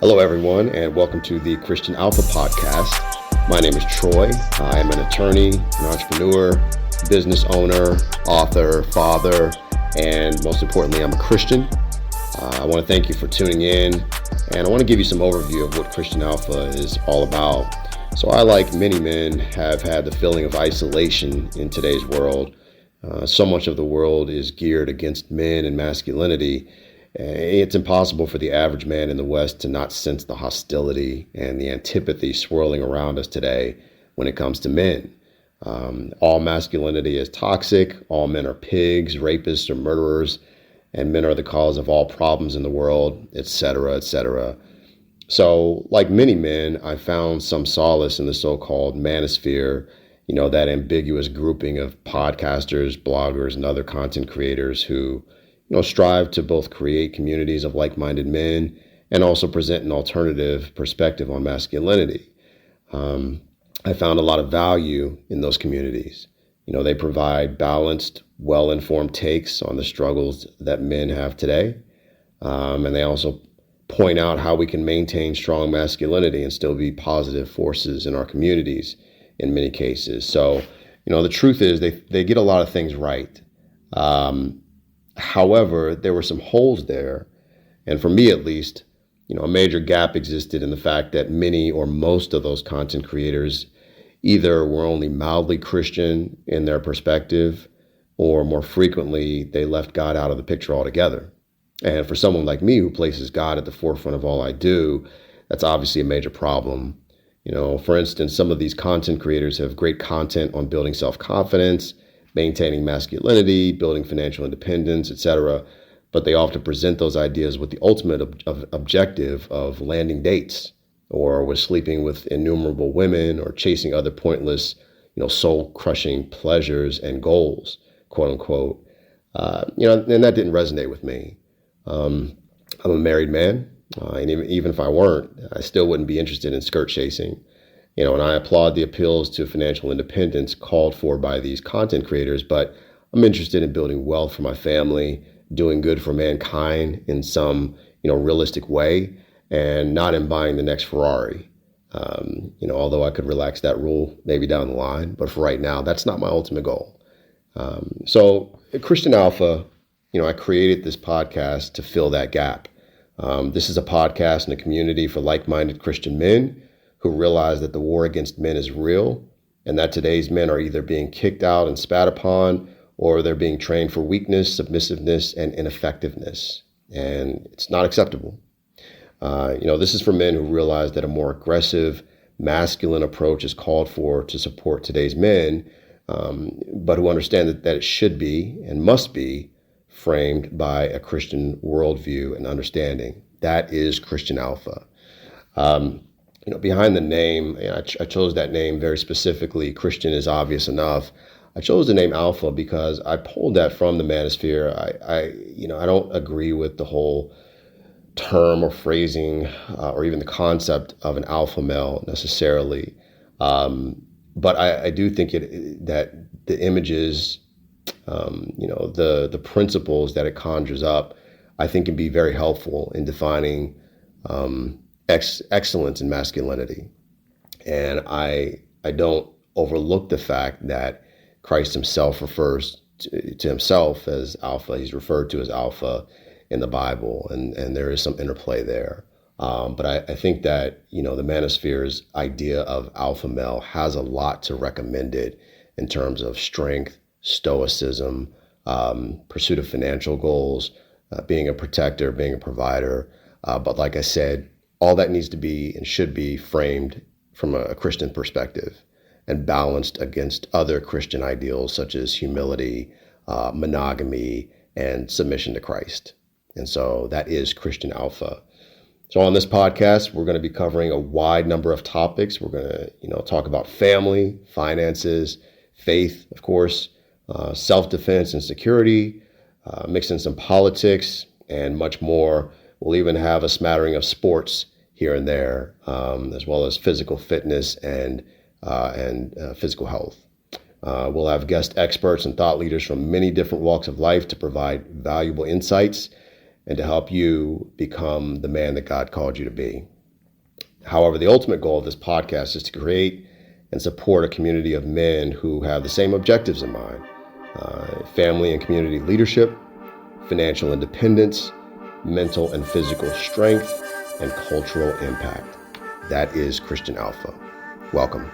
Hello, everyone, and welcome to the Christian Alpha Podcast. My name is Troy. I am an attorney, an entrepreneur, business owner, author, father, and most importantly, I'm a Christian. I want to thank you for tuning in, and I want to give you some overview of what Christian Alpha is all about. So I, like many men, have had the feeling of isolation in today's world. So much of the world is geared against men and masculinity. It's impossible for the average man in the West to not sense the hostility and the antipathy swirling around us today when it comes to men. All masculinity is toxic, all men are pigs, rapists, or murderers, and men are the cause of all problems in the world, etc., etc. So, like many men, I found some solace in the so-called manosphere, that ambiguous grouping of podcasters, bloggers, and other content creators who strive to both create communities of like-minded men and also present an alternative perspective on masculinity. I found a lot of value in those communities. They provide balanced, well-informed takes on the struggles that men have today. And they also point out how we can maintain strong masculinity and still be positive forces in our communities in many cases. So, the truth is they get a lot of things right. However, there were some holes there. And for me, at least, a major gap existed in the fact that many or most of those content creators either were only mildly Christian in their perspective, or more frequently, they left God out of the picture altogether. And for someone like me who places God at the forefront of all I do, that's obviously a major problem. For instance, some of these content creators have great content on building self-confidence, maintaining masculinity, building financial independence, etc. But they often present those ideas with the ultimate objective of landing dates, or with sleeping with innumerable women, or chasing other pointless, soul-crushing pleasures and goals, quote unquote. And that didn't resonate with me. I'm a married man, and even if I weren't, I still wouldn't be interested in skirt chasing. And I applaud the appeals to financial independence called for by these content creators, but I'm interested in building wealth for my family, doing good for mankind in some, realistic way, and not in buying the next Ferrari. Although I could relax that rule maybe down the line, but for right now, that's not my ultimate goal. So at Christian Alpha, I created this podcast to fill that gap. This is a podcast and a community for like-minded Christian men who realize that the war against men is real, and that today's men are either being kicked out and spat upon, or they're being trained for weakness, submissiveness, and ineffectiveness. And it's not acceptable. This is for men who realize that a more aggressive, masculine approach is called for to support today's men, but who understand that it should be and must be framed by a Christian worldview and understanding. That is Christian Alpha. Behind the name, I chose that name very specifically. Christian is obvious enough. I chose the name Alpha because I pulled that from the manosphere. I don't agree with the whole term or phrasing or even the concept of an alpha male necessarily. But I do think that the images, the principles that it conjures up, I think can be very helpful in defining excellence in masculinity. And I don't overlook the fact that Christ himself refers to himself as Alpha. He's referred to as Alpha in the Bible, and there is some interplay there. But I think that, the manosphere's idea of alpha male has a lot to recommend it in terms of strength, stoicism, pursuit of financial goals, being a protector, being a provider. But like I said, all that needs to be and should be framed from a Christian perspective and balanced against other Christian ideals such as humility, monogamy, and submission to Christ. And so that is Christian Alpha. So on this podcast, we're going to be covering a wide number of topics. We're going to, talk about family, finances, faith, of course, self-defense and security, mix in some politics and much more. We'll even have a smattering of sports here and there, as well as physical fitness and physical health. We'll have guest experts and thought leaders from many different walks of life to provide valuable insights and to help you become the man that God called you to be. However, the ultimate goal of this podcast is to create and support a community of men who have the same objectives in mind: family and community leadership, financial independence, mental and physical strength, and cultural impact. That is Christian Alpha. Welcome.